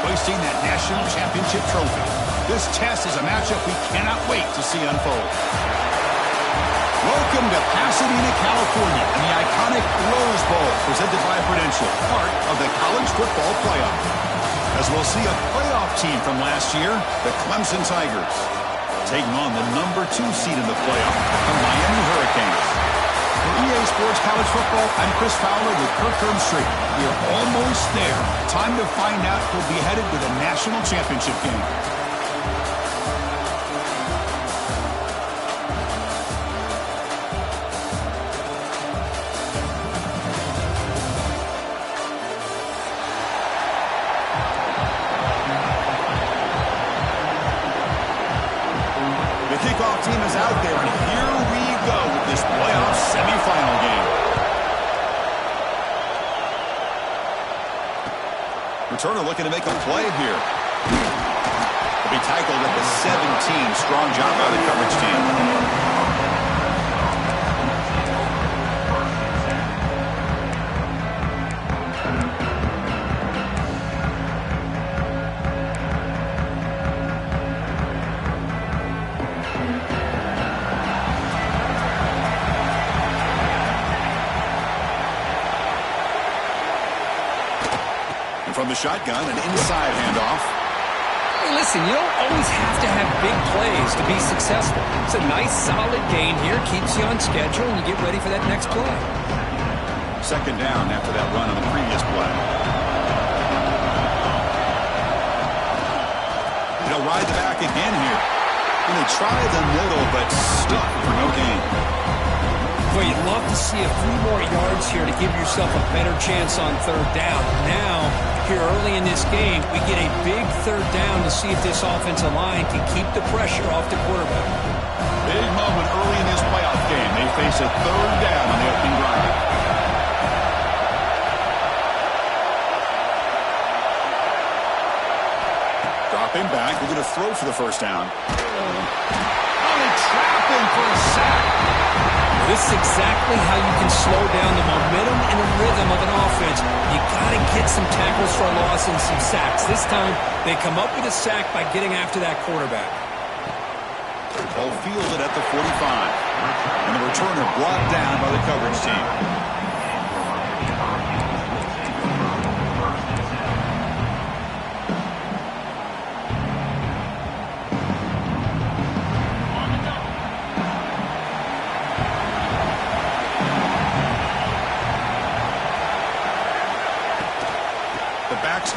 hoisting that national championship trophy. This test is a matchup we cannot wait to see unfold. Welcome to Pasadena, California, and the iconic Rose Bowl, presented by Prudential, part of the college football playoff. As we'll see a playoff team from last year, the Clemson Tigers, taking on the #2 seed in the playoff, the Miami Hurricanes. For EA Sports College Football, I'm Chris Fowler with Kirk Herbstreit. We're almost there. Time to find out who'll be headed to the national championship game. Kickoff team is out there, and here we go with this playoff semifinal game. Returner looking to make a play here. He'll be tackled at the 17. Strong job by the coverage team. From the shotgun, an inside handoff. Hey, listen, you don't always have to have big plays to be successful. It's a nice, solid gain here. Keeps you on schedule, and you get ready for that next play. Second down after that run on the previous play. They'll ride the back again here. And they try the middle, but stuck for no gain. Well, you'd love to see a few more yards here to give yourself a better chance on third down. Now, here early in this game, we get a big third down to see if this offensive line can keep the pressure off the quarterback. Big moment early in this playoff game. They face a third down on the opening drive. Dropping back. We're going to throw for the first down. Oh, they trap him for a sack. This is exactly how you can slow down the momentum and the rhythm of an offense. You got to get some tackles for a loss and some sacks. This time, they come up with a sack by getting after that quarterback. Ball fielded at the 45. And the returner brought down by the coverage team.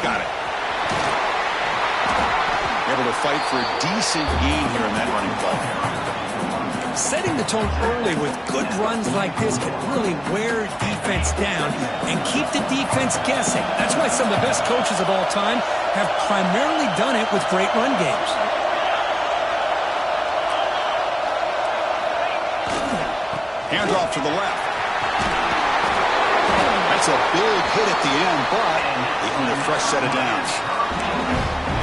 Got it. Able to fight for a decent gain here in that running play. Setting the tone early with good runs like this can really wear defense down and keep the defense guessing. That's why some of the best coaches of all time have primarily done it with great run games. Handoff to the left. That's a big hit at the end, but they earn a fresh set of downs.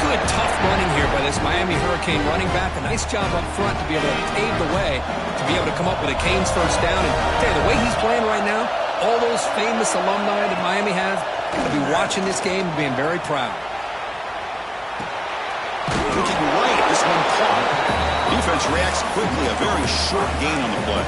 Good, tough running here by this Miami Hurricane running back. A nice job up front to be able to pave the way, to be able to come up with a Canes first down. And tell you, the way he's playing right now, all those famous alumni that Miami has will be watching this game and being very proud. Looking right, this one caught. Defense reacts quickly, a very short gain on the play.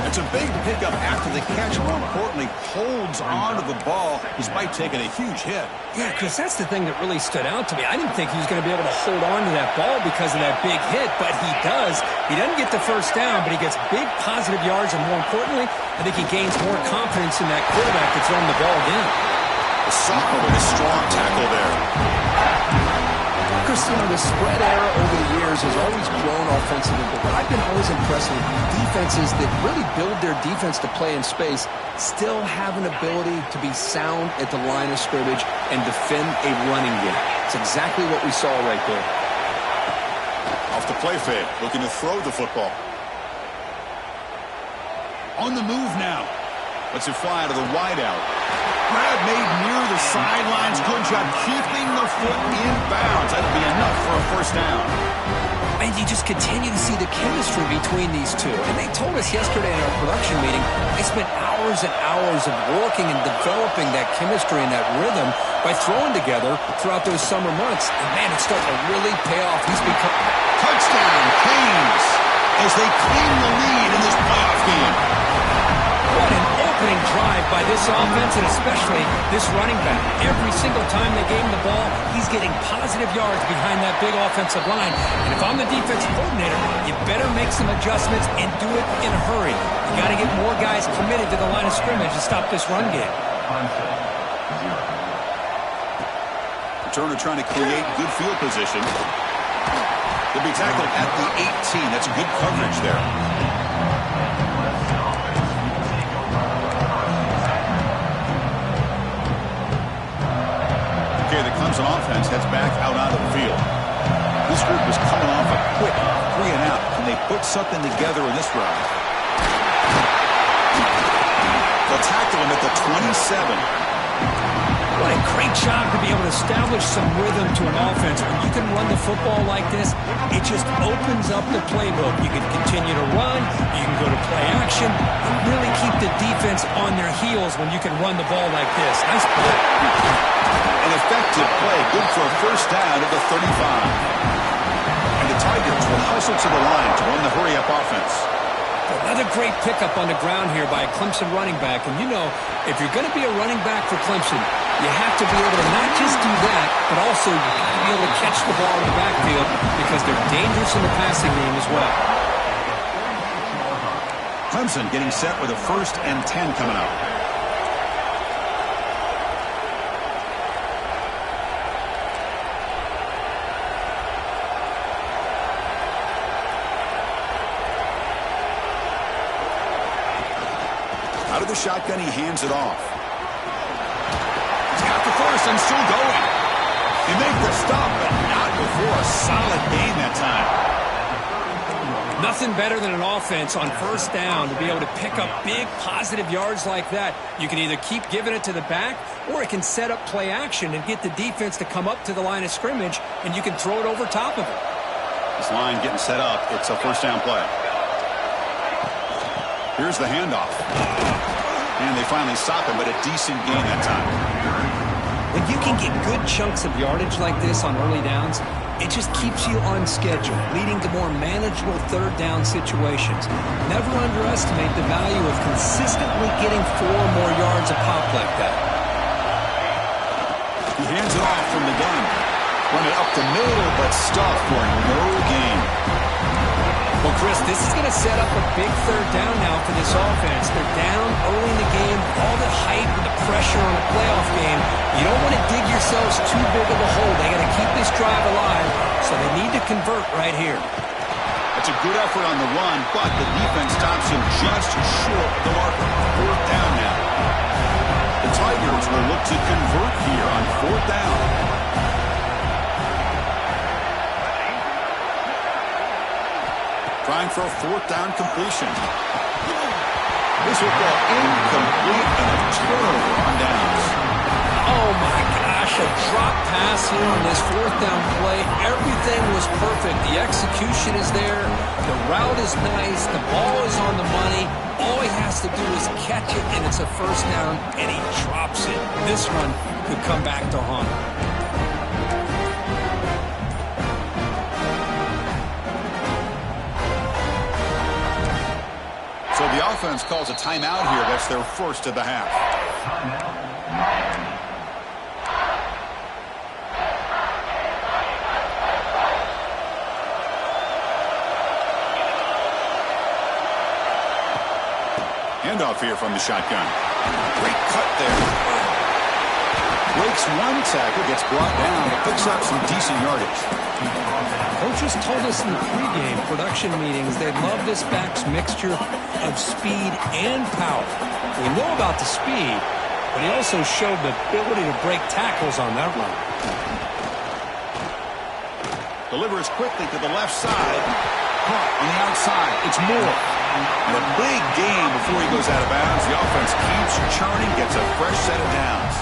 It's a big pickup after the catch. More importantly, holds on to the ball despite taking a huge hit. Yeah, Chris, that's the thing that really stood out to me. I didn't think he was going to be able to hold on to that ball because of that big hit, but he does. He doesn't get the first down, but he gets big positive yards, and more importantly, I think he gains more confidence in that quarterback that's throwing the ball again. The sophomore with a strong tackle there. Chris, the spread era over the years has always grown offensively, but what I've been always impressed with defenses that really build their defense to play in space still have an ability to be sound at the line of scrimmage and defend a running game. It's exactly what we saw right there. Off the play fake, looking to throw the football. On the move now. Lets it fly out of the wideout. Grab made near the sidelines. Good job keeping the foot in bounds. That'll be enough for a first down. And you just continue to see the chemistry between these two. And they told us yesterday in our production meeting, they spent hours and hours of working and developing that chemistry and that rhythm by throwing together throughout those summer months. And, man, it's starting to really pay off. He's become... Touchdown, Canes, as they claim the lead in this playoff game. What an opening drive by this offense, and especially this running back. Every single time they gave him the ball, he's getting positive yards behind that big offensive line. And if I'm the defensive coordinator, you better make some adjustments and do it in a hurry. You got to get more guys committed to the line of scrimmage to stop this run game. Returner trying to create good field position. They'll be tackled at the 18. That's good coverage there. Okay, the Clemson offense heads back out onto the field. This group is coming off a quick 3 and out. Can they put something together in this round? They'll tackle him at the 27. What a great job to be able to establish some rhythm to an offense. When you can run the football like this, it just opens up the playbook. You can continue to run, you can go to play action, and really keep the defense on their heels when you can run the ball like this. Nice play. An effective play, good for a first down at the 35. And the Tigers will hustle to the line to run the hurry-up offense. Another great pickup on the ground here by a Clemson running back. And you know, if you're going to be a running back for Clemson, you have to be able to not just do that, but also be able to catch the ball in the backfield because they're dangerous in the passing game as well. Clemson getting set with a 1st and 10 coming up. Out of the shotgun, he hands it off. He's got the first and still going. He made the stop, but not before a solid gain that time. Nothing better than an offense on first down to be able to pick up big positive yards like that. You can either keep giving it to the back, or it can set up play action and get the defense to come up to the line of scrimmage, and you can throw it over top of it. This line getting set up. It's a first down play. Here's the handoff. And they finally stop him, but a decent gain that time. When you can get good chunks of yardage like this on early downs, it just keeps you on schedule, leading to more manageable third down situations. Never underestimate the value of consistently getting 4 more yards a pop like that. He hands it off from the gun. Run it up the middle, but stuffed for no gain. Well, Chris, this is going to set up a big third down now for this offense. They're down early in the game, all the hype and the pressure on a playoff game. You don't want to dig yourselves too big of a hole. They got to keep this drive alive, so they need to convert right here. That's a good effort on the run, but the defense stops him just short of the marker. 4th down now. The Tigers will look to convert here on 4th down. Trying for a 4th down completion. This will go incomplete and a turnover on downs. Oh, my gosh, a drop pass here on this 4th down play. Everything was perfect. The execution is there. The route is nice. The ball is on the money. All he has to do is catch it, and it's a first down, and he drops it. This one could come back to haunt him. So the offense calls a timeout here. That's their first of the half. Handoff here from the shotgun. Great cut there. Breaks one tackle, gets brought down, picks up some decent yardage. Coaches told us in the pregame production meetings they love this back's mixture of speed and power. We know about the speed, but he also showed the ability to break tackles on that run. Delivers quickly to the left side. Caught on the outside. It's Moore. And a big gain before he goes out of bounds. The offense keeps churning, gets a fresh set of downs.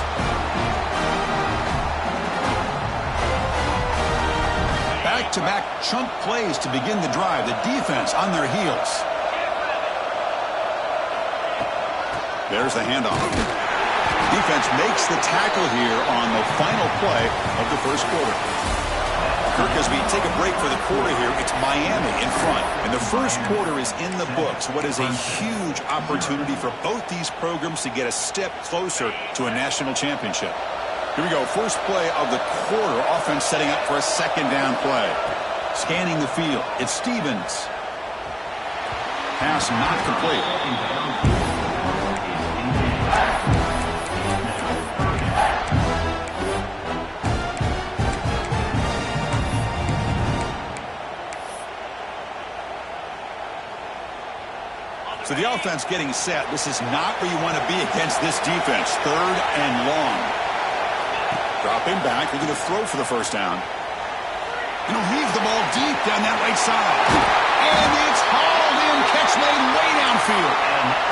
back-to-back chunk plays to begin the drive. The defense on their heels. There's the handoff. Defense makes the tackle here on the final play of the first quarter. Kirk, as we take a break for the quarter here, it's Miami in front. And the first quarter is in the books. What is a huge opportunity for both these programs to get a step closer to a national championship. Here we go. First play of the quarter. Offense setting up for a second down play. Scanning the field. It's Stevens. Pass not complete. So the offense getting set. This is not where you want to be against this defense. Third and long. Dropping back. They're going to throw for the first down. And he'll heave the ball deep down that right side. And it's hauled in. Catch made way downfield.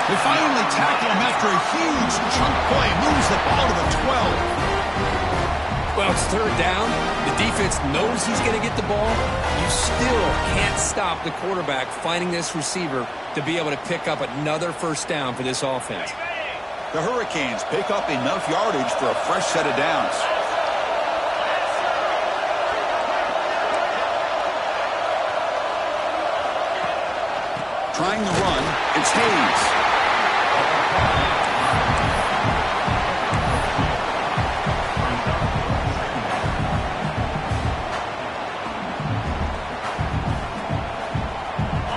They finally tackle him after a huge chunk play. Moves the ball to the 12. Well, it's third down. The defense knows he's going to get the ball. You still can't stop the quarterback finding this receiver to be able to pick up another first down for this offense. The Hurricanes pick up enough yardage for a fresh set of downs. Trying the run, it's Hayes.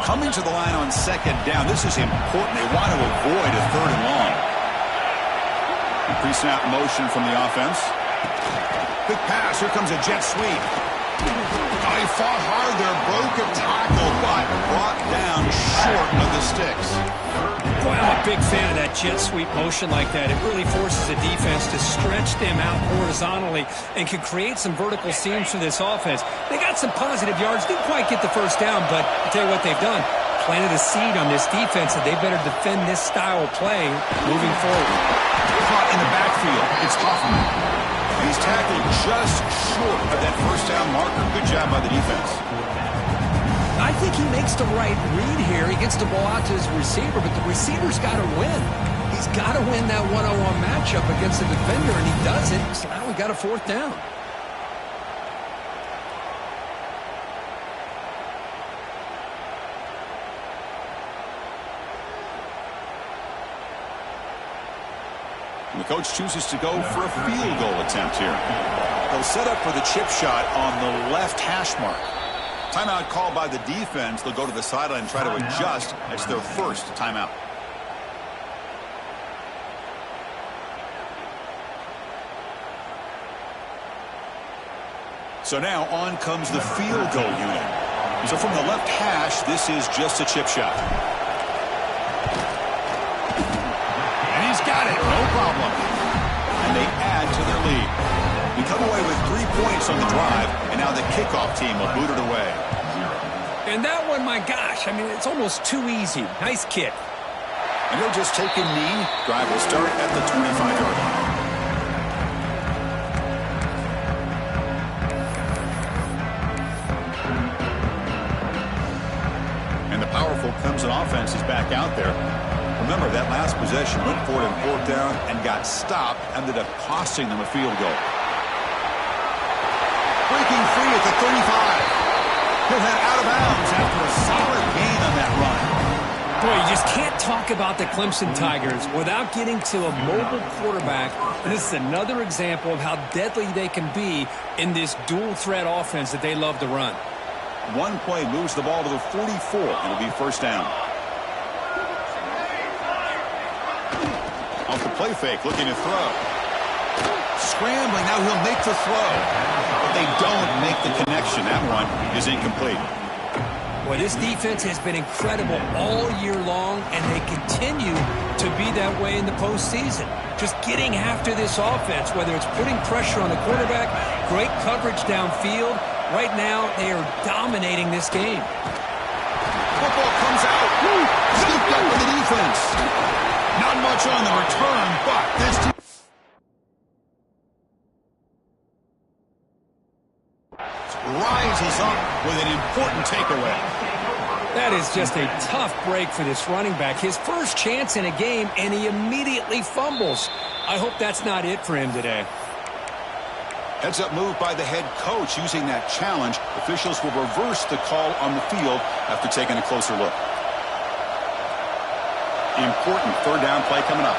Coming to the line on second down. This is important. They want to avoid a third and long. Pre-snap motion from the offense. Quick pass. Here comes a jet sweep. He fought hard there. Broke a tackle, but brought down short of the sticks. Boy, I'm a big fan of that jet sweep motion like that. It really forces the defense to stretch them out horizontally and can create some vertical seams for this offense. They got some positive yards. Didn't quite get the first down, but I'll tell you what they've done. Planted a seed on this defense, and they better defend this style of play moving forward. Caught in the backfield. It's Hoffman. And he's tackled just short of that first down marker. Good job by the defense. I think he makes the right read here. He gets the ball out to his receiver, but the receiver's got to win. He's got to win that one-on-one matchup against the defender, and he does it. So now we got a fourth down. And the coach chooses to go for a field goal attempt here. They'll set up for the chip shot on the left hash mark. Timeout called by the defense. They'll go to the sideline and try to adjust. It's their first timeout. So now on comes the field goal unit. So from the left hash, this is just a chip shot. And he's got it. No problem. And they add to their lead. We come away with 3 points on the drive, and now the kickoff team will boot it away. And that one, my gosh, I mean, it's almost too easy. Nice kick. And he'll just take a knee. Drive will start at the 25-yard line. And the powerful Clemson offense is back out there. Remember, that last possession went for it in fourth down and got stopped, ended up costing them a field goal. Breaking free at the 35. He'll head out of bounds after a solid gain on that run. Boy, you just can't talk about the Clemson Tigers without getting to a mobile quarterback. And this is another example of how deadly they can be in this dual-threat offense that they love to run. One play moves the ball to the 44. It'll be first down. Off the play fake, looking to throw. Scrambling, now he'll make the throw. But they don't make the connection. That one is incomplete. Boy, this defense has been incredible all year long, and they continue to be that way in the postseason. Just getting after this offense, whether it's putting pressure on the quarterback, great coverage downfield. Right now, they are dominating this game. Football comes out. Scooped up with the defense. Not much on the return, but this team. rises up with an important takeaway. That is just a tough break for this running back. His first chance in a game, and he immediately fumbles. I hope that's not it for him today. Heads-up move by the head coach using that challenge. Officials will reverse the call on the field after taking a closer look. Important third down play coming up.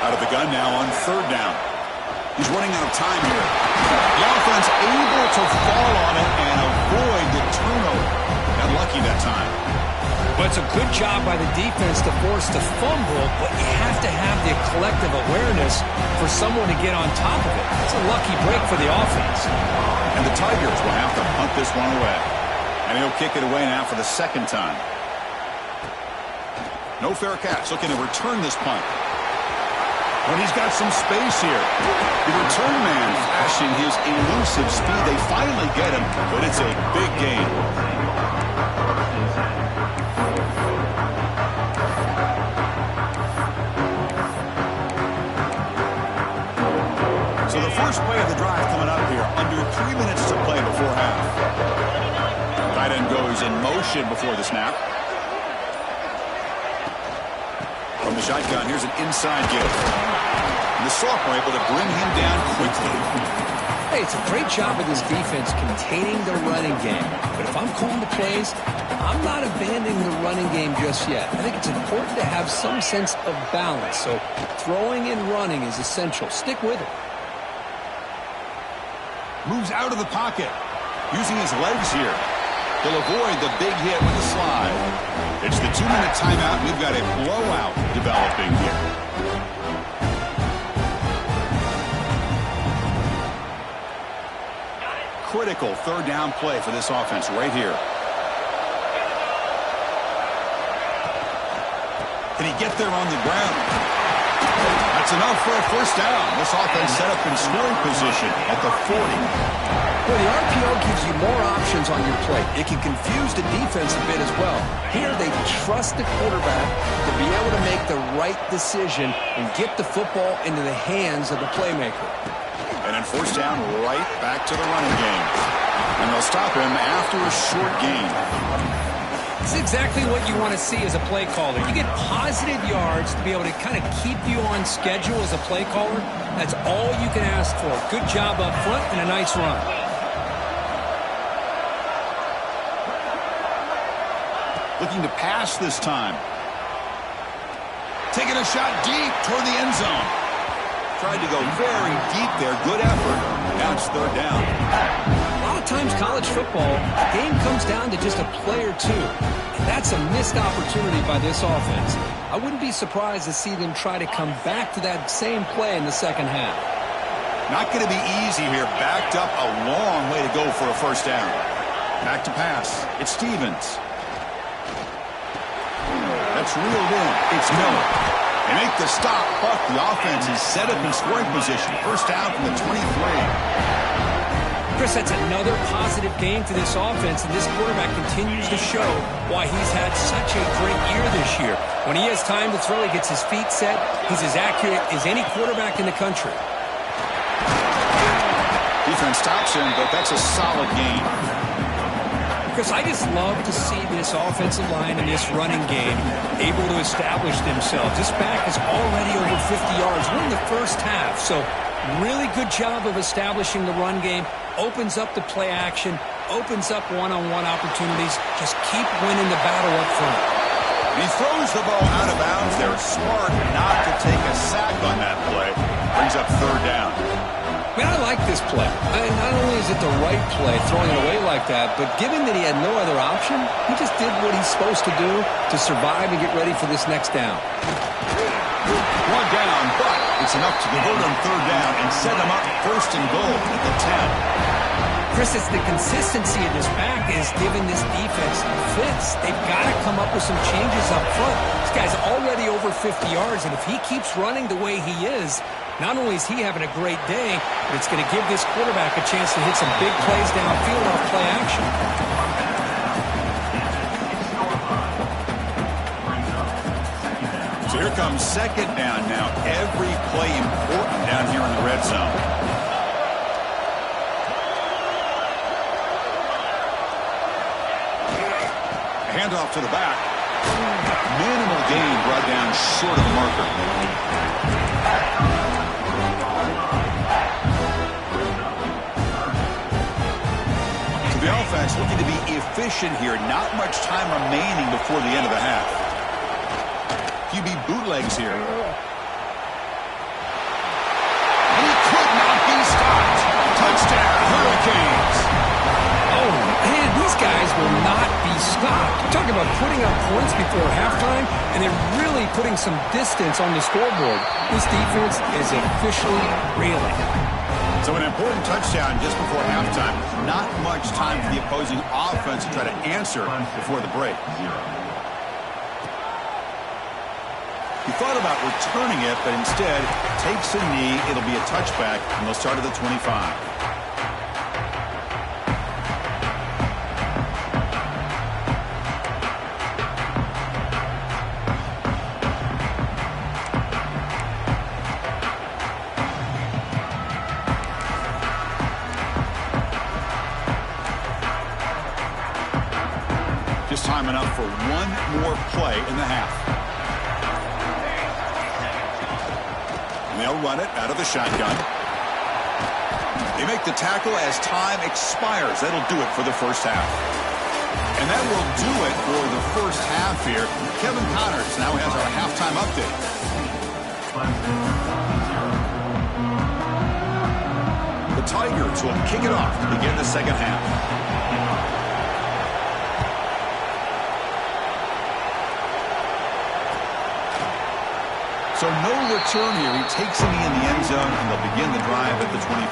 Out of the gun now on third down. He's running out of time here. The offense able to fall on it and avoid the turnover. Got lucky that time. But it's a good job by the defense to force the fumble, but you have to have the collective awareness for someone to get on top of it. It's a lucky break for the offense. And the Tigers will have to punt this one away. And he'll kick it away now for the second time. No fair catch. Looking to return this punt. But he's got some space here. The return man flashing his elusive speed. They finally get him, but it's a big gain. So the first play of the drive coming up here. Under 3 minutes to play before half. Tight end goes in motion before the snap. From the shotgun, here's an inside give. And the sophomore able to bring him down quickly. Hey, it's a great job of this defense containing the running game. But if I'm calling the plays, I'm not abandoning the running game just yet. I think it's important to have some sense of balance. So throwing and running is essential. Stick with it. Moves out of the pocket. Using his legs here. He'll avoid the big hit with the slide. It's the 2-minute timeout. We've got a blowout developing here. Critical third down play for this offense right here. Can he get there on the ground? That's enough for a first down. This offense set up in scoring position at the 40. Well, the RPO gives you more options on your play. It can confuse the defense a bit as well. Here, they trust the quarterback to be able to make the right decision and get the football into the hands of the playmaker. And then first down, right back to the running game. And they'll stop him after a short gain. It's exactly what you want to see as a play caller. You get positive yards to be able to kind of keep you on schedule as a play caller. That's all you can ask for. Good job up front and a nice run. Looking to pass this time. Taking a shot deep toward the end zone. Tried to go very deep there. Good effort. Now it's third down. A lot of times college football, the game comes down to just a play or two. And that's a missed opportunity by this offense. I wouldn't be surprised to see them try to come back to that same play in the second half. Not going to be easy here. Backed up a long way to go for a first down. Back to pass. It's Stevens. That's reeled in. It's Miller. They make the stop, but the offense is set up in scoring position. First down from the 23. Chris, that's another positive game for this offense, and this quarterback continues to show why he's had such a great year this year. When he has time to throw, he gets his feet set. He's as accurate as any quarterback in the country. Defense stops him, but that's a solid game. Chris, I just love to see this offensive line and this running game able to establish themselves. This back is already over 50 yards. We're in the first half, so really good job of establishing the run game. Opens up the play action, opens up one-on-one opportunities. Just keep winning the battle up front. He throws the ball out of bounds. They're smart not to take a sack on that play. Brings up third down. Man, I like this play. Not only is it the right play, throwing it away like that, but given that he had no other option, he just did what he's supposed to do to survive and get ready for this next down. One down, but it's enough to convert on third down and set him up first and goal at the 10. Chris, it's the consistency of this back is giving this defense fits. They've got to come up with some changes up front. This guy's already over 50 yards, and if he keeps running the way he is, not only is he having a great day, but it's going to give this quarterback a chance to hit some big plays downfield off play action. So here comes second down now. Every play important down here in the Handoff to the back. Minimal gain brought down short of the marker. So the offense looking to be efficient here. Not much time remaining before the end of the half. QB bootlegs here. He could not be stopped. Touchdown, Hurricanes. Oh, man, these guys will not be stopped. Talk about putting up points before halftime, and they're really putting some distance on the scoreboard. This defense is officially reeling. So an important touchdown just before halftime. Not much time for the opposing offense to try to answer before the break. He thought about returning it, but instead takes a knee. It'll be a touchback, and they'll start at the 25. Just time enough for one more play in the half. And they'll run it out of the shotgun. They make the tackle as time expires. That'll do it for the first half. And that will do it for the first half here. Kevin Connors now has our halftime update. The Tigers will kick it off to begin the second half. So no return here. He takes a knee in the end zone, and they'll begin the drive at the 25.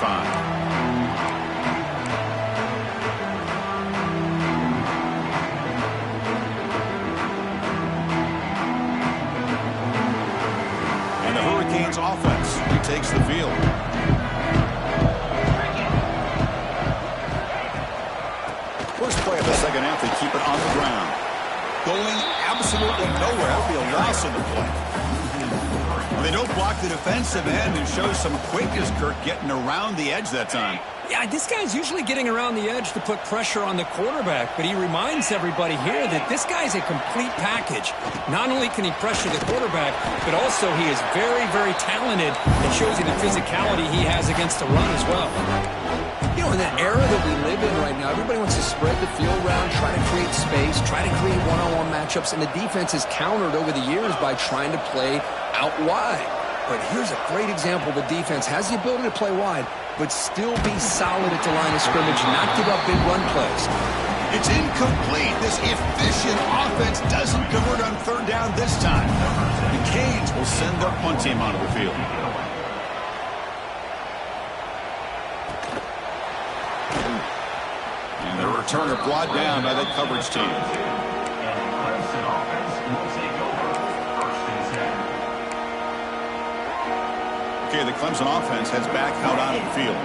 And the Hurricanes offense retakes the field. First play of the second half, they keep it on the ground. Going absolutely nowhere. That would be a loss on the play. They don't block the defensive end and show some quickness, Kirk, getting around the edge that time. Yeah, this guy's usually getting around the edge to put pressure on the quarterback, but he reminds everybody here that this guy's a complete package. Not only can he pressure the quarterback, but also he is very, very talented. It shows you the physicality he has against the run as well. You know, in that era that we live in right now, everybody wants to spread the field around, try to create space, try to create one-on-one matchups, and the defense is countered over the years by trying to play out wide. But here's a great example. The defense has the ability to play wide, but still be solid at the line of scrimmage and not give up big run plays. It's incomplete. This efficient offense doesn't convert on third down this time. The Canes will send their punt team onto the field. And the returner brought down by the coverage team. Okay, the Clemson offense heads back out onto the field.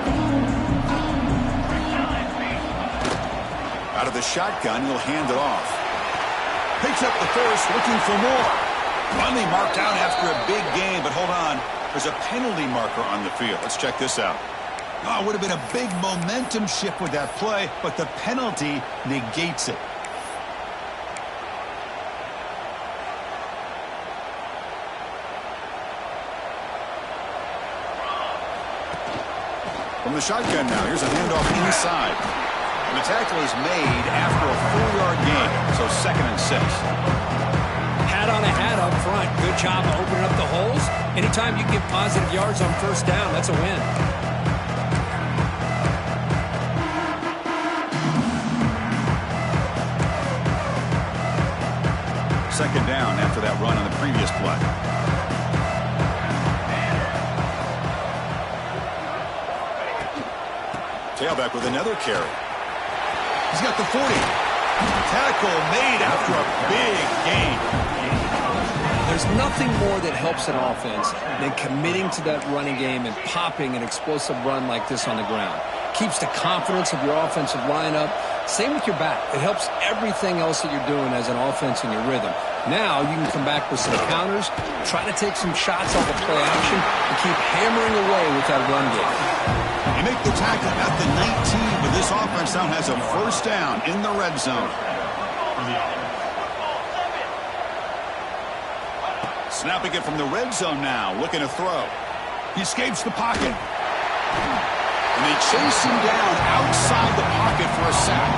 Out of the shotgun, he'll hand it off. Picks up the first, looking for more. Finally marked out after a big gain, but hold on. There's a penalty marker on the field. Let's check this out. Oh, it would have been a big momentum shift with that play, but the penalty negates it. From the shotgun now, here's a handoff inside. And the tackle is made after a 4-yard gain, so 2nd and 6. Hat on a hat up front. Good job of opening up the holes. Anytime you get positive yards on first down, that's a win. Second down after that run on the previous play. Tailback with another carry. He's got the 40. Tackle made after a big gain. There's nothing more that helps an offense than committing to that running game and popping an explosive run like this on the ground. Keeps the confidence of your offensive lineup. Same with your back. It helps everything else that you're doing as an offense in your rhythm. Now you can come back with some counters, try to take some shots off of play action, and keep hammering away with that run game. They make the tackle at the 19, but this offense now has a first down in the red zone. Snapping it from the red zone now, looking to throw. He escapes the pocket. And they chase him down outside the pocket for a sack.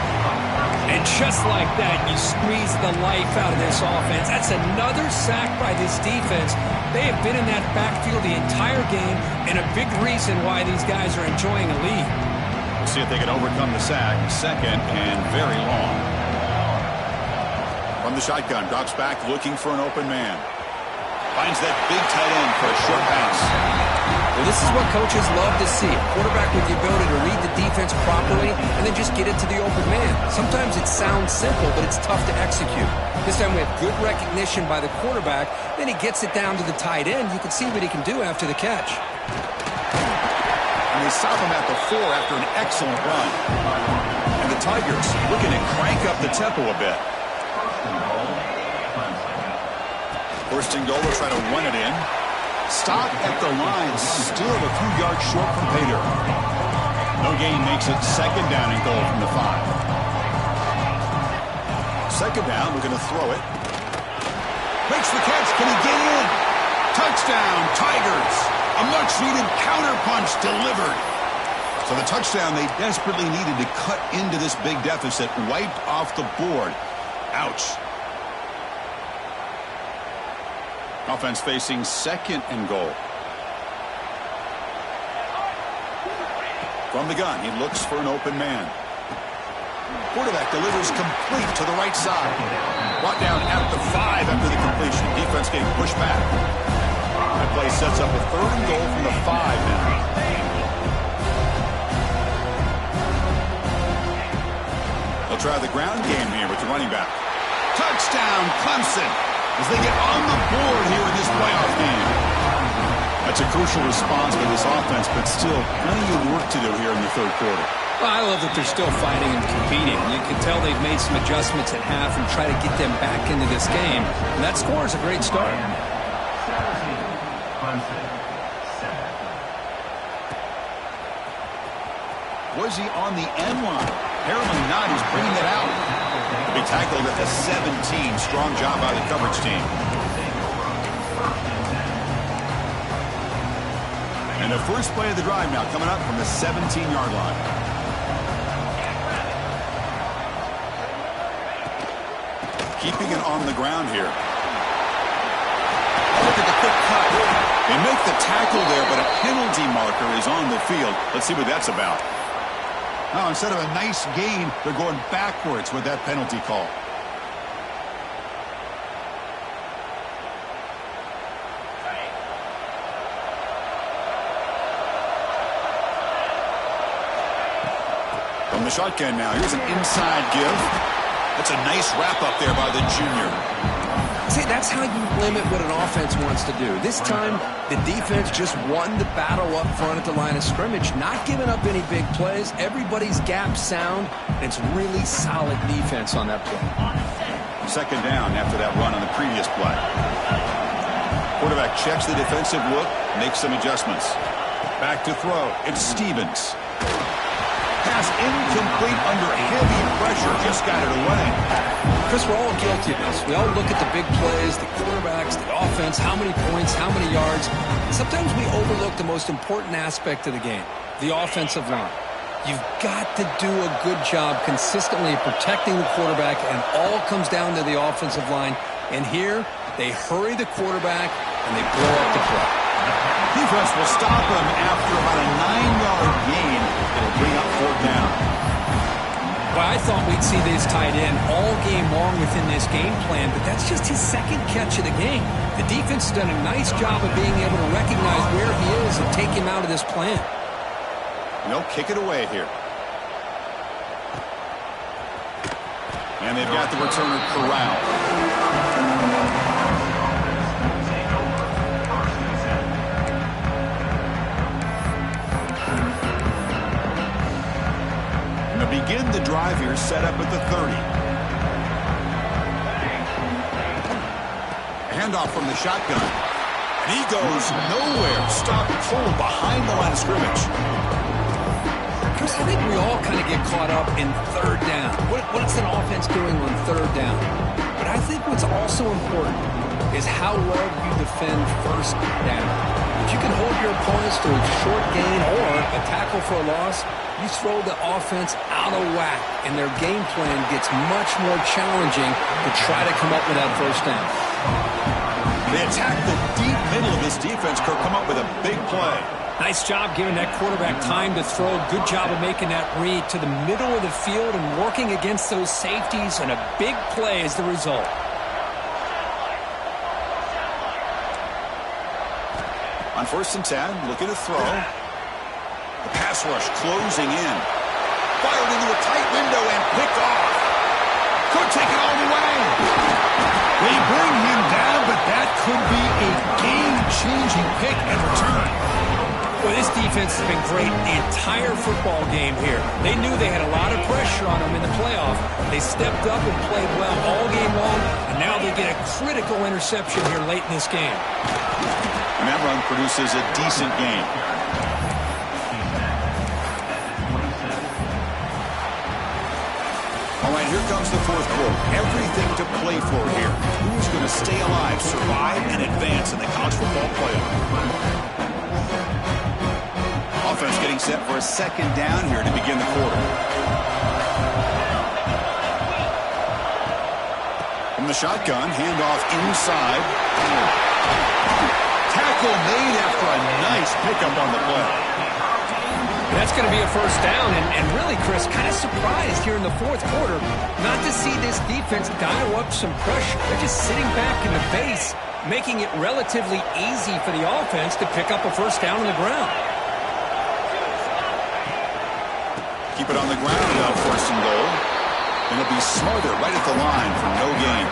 And just like that, you squeeze the life out of this offense. That's another sack by this defense. They have been in that backfield the entire game, and a big reason why these guys are enjoying a lead. We'll see if they can overcome the sack. Second and very long. From the shotgun, drops back looking for an open man. Finds that big tight end for a short pass. Well, this is what coaches love to see. A quarterback with the ability to read the defense properly and then just get it to the open man. Sometimes it sounds simple, but it's tough to execute. This time we have good recognition by the quarterback. Then he gets it down to the tight end. You can see what he can do after the catch. And they stop him at the 4 after an excellent run. And the Tigers looking to crank up the tempo a bit. First and goal, they'll try to run it in. Stop at the line, still a few yards short from pay dirt. No gain makes it second down and goal from the 5. Second down, we're going to throw it. Makes the catch, can he get in? Touchdown, Tigers! A much-needed counter-punch delivered. So the touchdown they desperately needed to cut into this big deficit, wiped off the board. Ouch. Offense facing second and goal. From the gun, he looks for an open man. Quarterback delivers complete to the right side. Brought down at the 5 after the completion. Defense getting pushed back. That play sets up a third and goal from the 5 now. They'll try the ground game here with the running back. Touchdown, Clemson! As they get on the board here in this playoff game. That's a crucial response for this offense, but still plenty of work to do here in the third quarter. Well, I love that they're still fighting and competing. You can tell they've made some adjustments at half and try to get them back into this game. And that score is a great start. Was he on the end line? Apparently not. He's bringing it out. To be tackled at the 17. Strong job by the coverage team. And the first play of the drive now coming up from the 17-yard line. Keeping it on the ground here. Look at the quick cut. They make the tackle there, but a penalty marker is on the field. Let's see what that's about. Now, instead of a nice gain, they're going backwards with that penalty call. From the shotgun now, here's an inside give. That's a nice wrap-up there by the junior. See, that's how you limit what an offense wants to do. This time, the defense just won the battle up front at the line of scrimmage, not giving up any big plays. Everybody's gap sound, and it's really solid defense on that play. Second down after that run on the previous play. Quarterback checks the defensive look, makes some adjustments. Back to throw. It's Stevens. Pass incomplete under heavy pressure. Just got it away. Chris, we're all guilty of this. We all look at the big plays, the quarterbacks, the offense, how many points, how many yards. Sometimes we overlook the most important aspect of the game, the offensive line. You've got to do a good job consistently protecting the quarterback, and all comes down to the offensive line. And here, they hurry the quarterback, and they blow up the play. Defense will stop him after about a 9-yard gain. It'll bring up fourth down. Well, I thought we'd see this tight end all game long within this game plan, but that's just his second catch of the game. The defense has done a nice job of being able to recognize where he is and take him out of this plan. And they'll kick it away here. And they've got the returner corralled. Begin the drive here, set up at the 30. Handoff from the shotgun. And he goes nowhere. Stopped full behind the line of scrimmage. Chris, I think we all kind of get caught up in third down. What's an offense doing on third down? But I think what's also important, is how well you defend first down. If you can hold your opponents to a short gain or a tackle for a loss, you throw the offense out of whack, and their game plan gets much more challenging to try to come up with that first down. They attack the deep middle of this defense, Kirk, come up with a big play. Nice job giving that quarterback time to throw. Good job of making that read to the middle of the field and working against those safeties, and a big play is the result. On 1st and 10, looking to throw. The pass rush closing in. Fired into a tight window and picked off. Could take it all the way. They bring him down, but that could be a game-changing pick and return. Well, this defense has been great the entire football game here. They knew they had a lot of pressure on them in the playoff. They stepped up and played well all game long, and now they get a critical interception here late in this game. And that run produces a decent gain. All right, here comes the 4th quarter. Everything to play for here. Who's going to stay alive, survive, and advance in the college football playoff? Offense getting set for a 2nd down here to begin the quarter. From the shotgun, handoff inside. Tackle made after a nice pickup on the play. That's going to be a 1st down, and really, Chris, kind of surprised here in the 4th quarter not to see this defense dial up some pressure. They're just sitting back in the base, making it relatively easy for the offense to pick up a 1st down on the ground. Keep it on the ground now, 1st and goal. And it'll be Smarter right at the line for no gain.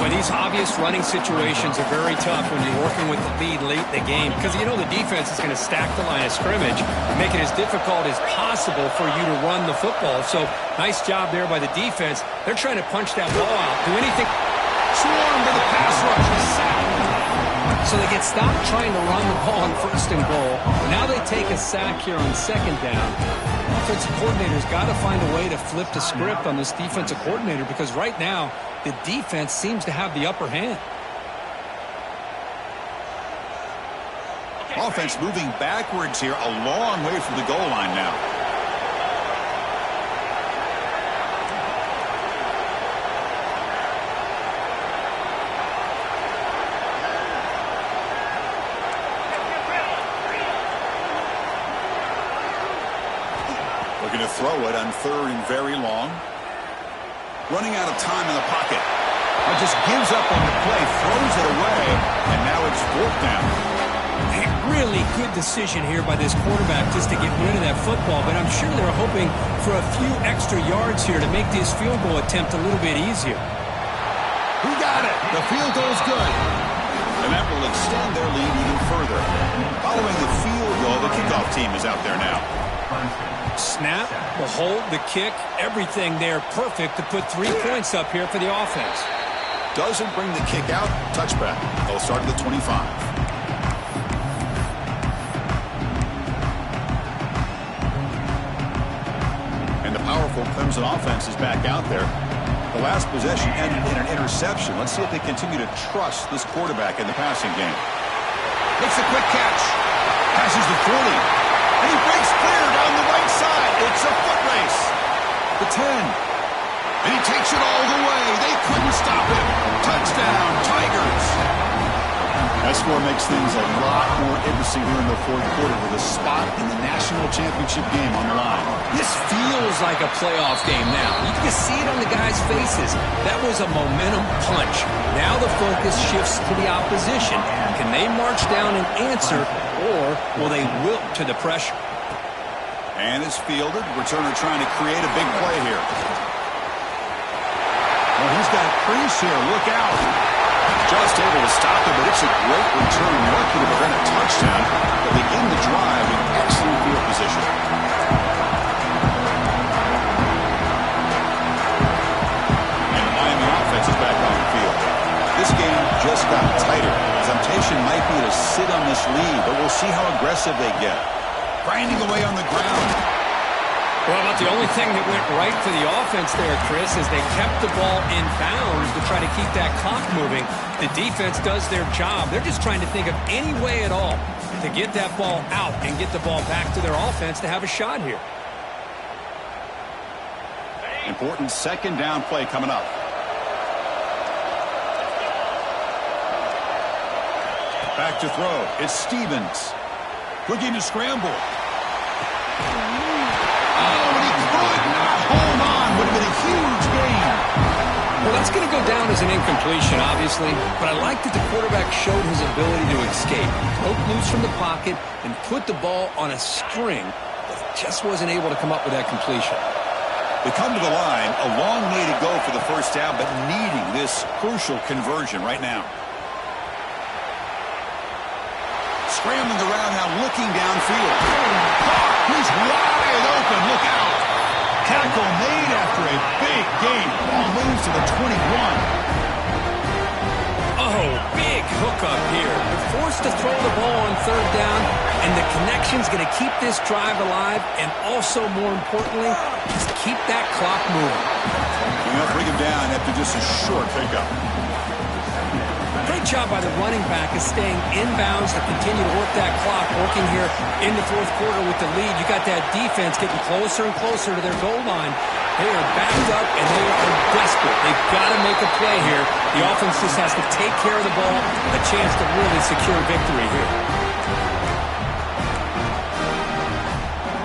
Well, these obvious running situations are very tough when you're working with the lead late in the game, because you know the defense is going to stack the line of scrimmage and make it as difficult as possible for you to run the football. So nice job there by the defense. They're trying to punch that ball out. Do anything. Swarm to the pass rush. So they get stopped trying to run the ball on 1st and goal. Now they take a sack here on 2nd down. Offensive coordinator's got to find a way to flip the script on this defensive coordinator, because right now the defense seems to have the upper hand. Offense moving backwards here, a long way from the goal line now. Looking to throw it on 3rd and very long. Running out of time in the pocket. Just gives up on the play, throws it away, and now it's 4th down. A really good decision here by this quarterback just to get rid of that football, but I'm sure they're hoping for a few extra yards here to make this field goal attempt a little bit easier. Who got it? The field goal is good. And that will extend their lead even further. Following the field goal, the kickoff team is out there now. Snap, the hold, the kick, everything there perfect to put 3 points up here for the offense. Doesn't bring the kick out. Touchback. They'll start at the 25. And the powerful Clemson offense is back out there. The last possession ended in an interception. Let's see if they continue to trust this quarterback in the passing game. Makes a quick catch. Passes the 40. And he breaks clear down the right side. It's a foot race. The 10. And he takes it all the way. They couldn't stop him. Touchdown, Tigers. That score makes things a lot more interesting here in the 4th quarter with a spot in the national championship game on the line. This feels like a playoff game now. You can see it on the guys' faces. That was a momentum punch. Now the focus shifts to the opposition. Can they march down and answer, or will they wilt to the pressure? And it's fielded. Returner trying to create a big play here. Well, he's got crease here. Look out. Just able to stop it, but it's a great return. Lucky to prevent a touchdown. But begin the drive in excellent field position. And the Miami offense is back on the field. This game just got tighter. Temptation might be to sit on this lead, but we'll see how aggressive they get. Grinding away on the ground. Well, about the only thing that went right for the offense there, Chris, is they kept the ball in bounds to try to keep that clock moving. The defense does their job. They're just trying to think of any way at all to get that ball out and get the ball back to their offense to have a shot here. Important second down play coming up. Back to throw. It's Stevens. Looking to scramble. Hold on, would have been a huge gain. Well, that's going to go down as an incompletion, obviously, but I like that the quarterback showed his ability to escape. Broke loose from the pocket and put the ball on a string, but just wasn't able to come up with that completion. They come to the line, a long way to go for the first down, but needing this crucial conversion right now. Scrambling around now, looking downfield. He's wide open, look out. Tackle made after a big gain. Ball moves to the 21. Oh, big hookup here. They're forced to throw the ball on third down, and the connection's going to keep this drive alive, and also, more importantly, just keep that clock moving. Bring him down after just a short pickup. Great job by the running back is staying inbounds to continue to work that clock, working here in the fourth quarter with the lead. You got that defense getting closer and closer to their goal line. They are backed up, and they are desperate. They've got to make a play here. The offense just has to take care of the ball, a chance to really secure victory here.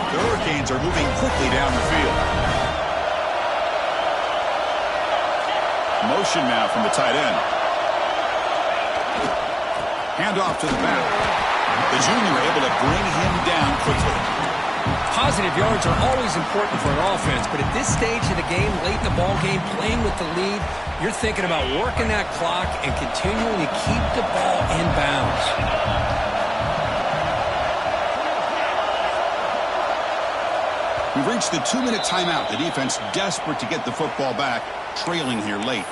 The Hurricanes are moving quickly down the field. Motion now from the tight end. Handoff to the back. The junior able to bring him down quickly. Positive yards are always important for an offense, but at this stage of the game, late in the ball game, playing with the lead, you're thinking about working that clock and continuing to keep the ball in bounds. We've reached the 2-minute timeout. The defense desperate to get the football back, trailing here late.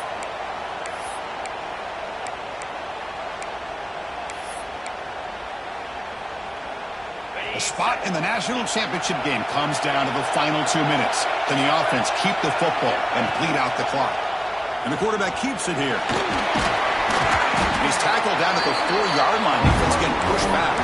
The spot in the national championship game comes down to the final 2 minutes. Can the offense keep the football and bleed out the clock? And the quarterback keeps it here. He's tackled down at the 4-yard line. Defense getting pushed back.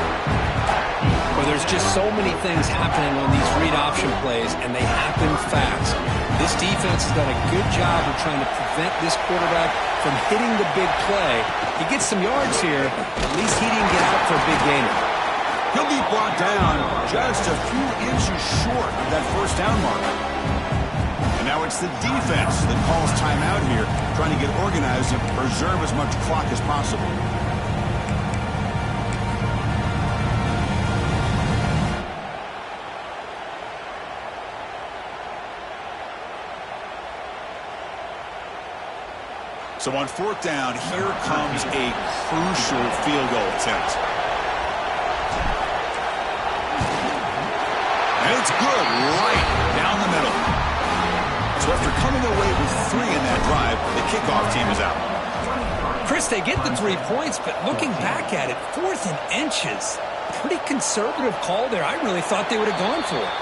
Well, there's just so many things happening on these read option plays, and they happen fast. This defense has done a good job of trying to prevent this quarterback from hitting the big play. He gets some yards here. At least he didn't get out for a big gainer. He'll be brought down just a few inches short of that first down mark. And now it's the defense that calls timeout here, trying to get organized and preserve as much clock as possible. So on fourth down, here comes a crucial field goal attempt. And it's good right down the middle. So after coming away with 3 in that drive, the kickoff team is out. Chris, they get the 3 points, but looking back at it, 4th and inches. Pretty conservative call there. I really thought they would have gone for it.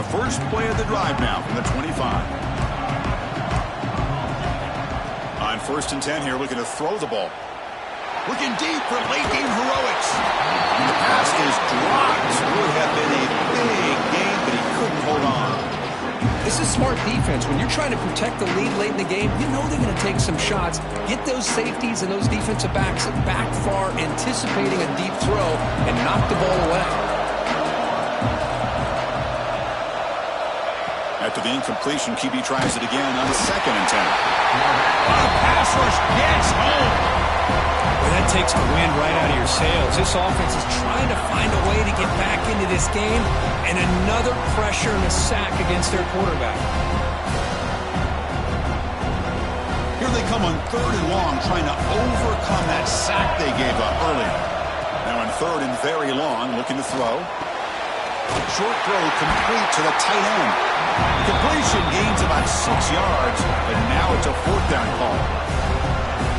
First play of the drive now from the 25. On 1st and 10 here, looking to throw the ball. Looking deep for late game heroics. And the pass is dropped. Would have been a big game, but he couldn't hold on. This is smart defense. When you're trying to protect the lead late in the game, you know they're going to take some shots. Get those safeties and those defensive backs back far, anticipating a deep throw, and knock the ball away. After the incompletion, QB tries it again on 2nd and 10. The pass rush gets home. Well, that takes the wind right out of your sails. This offense is trying to find a way to get back into this game, and another pressure and a sack against their quarterback. Here they come on 3rd and long, trying to overcome that sack they gave up earlier. Now on 3rd and very long, looking to throw. Short throw complete to the tight end. Completion gains about 6 yards, but now it's a 4th down call.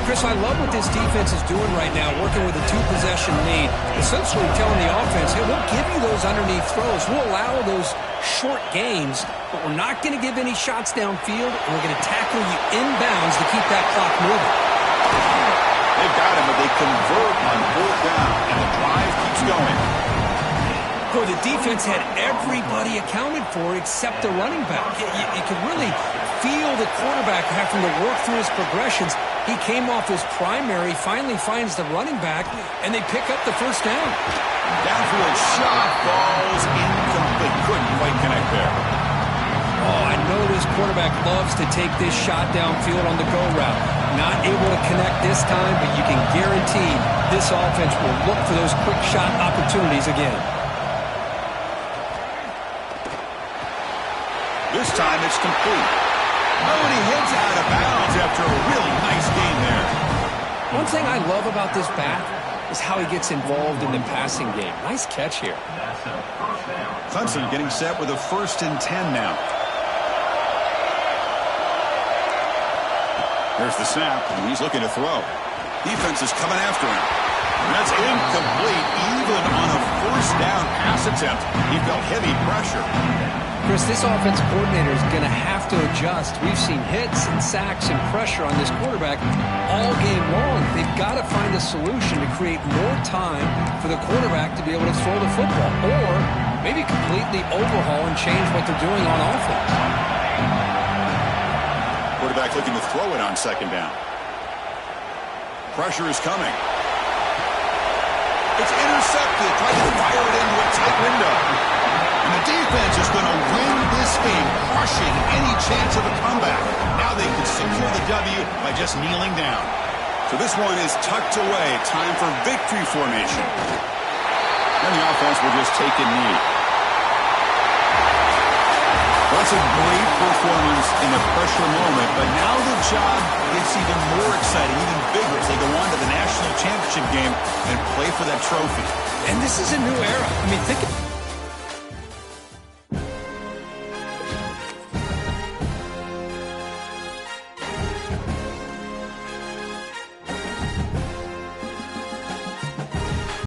Chris, I love what this defense is doing right now, working with a 2-possession lead, essentially telling the offense, hey, we'll give you those underneath throws. We'll allow those short gains, but we're not going to give any shots downfield, and we're going to tackle you inbounds to keep that clock moving. They've got him, but they convert on 4th down, and the drive keeps going. Boy, the defense had everybody accounted for except the running back. You could really feel the quarterback having to work through his progressions. He came off his primary, finally finds the running back, and they pick up the 1st down. Downfield shot falls incomplete. Couldn't quite connect there. Oh, I know this quarterback loves to take this shot downfield on the go route. Not able to connect this time, but you can guarantee this offense will look for those quick shot opportunities again. This time it's complete. Oh, and he heads out of bounds after a really nice game there. One thing I love about this back is how he gets involved in the passing game. Nice catch here. Clemson getting set with a 1st and 10 now. There's the snap, and he's looking to throw. Defense is coming after him. And that's incomplete, even on a 1st down pass attempt. He felt heavy pressure. Chris, this offensive coordinator is going to have to adjust. We've seen hits and sacks and pressure on this quarterback all game long. They've got to find a solution to create more time for the quarterback to be able to throw the football, or maybe completely overhaul and change what they're doing on offense. Quarterback looking to throw it on 2nd down. Pressure is coming. It's intercepted, trying to fire it into a tight window. And the defense is going to win this game, crushing any chance of a comeback. Now they can secure the W by just kneeling down. So this one is tucked away. Time for victory formation. And the offense will just take a knee. That's a great performance in a pressure moment, but now the job gets even more exciting, even bigger as they go on to the national championship game and play for that trophy. And this is a new era. I mean, think of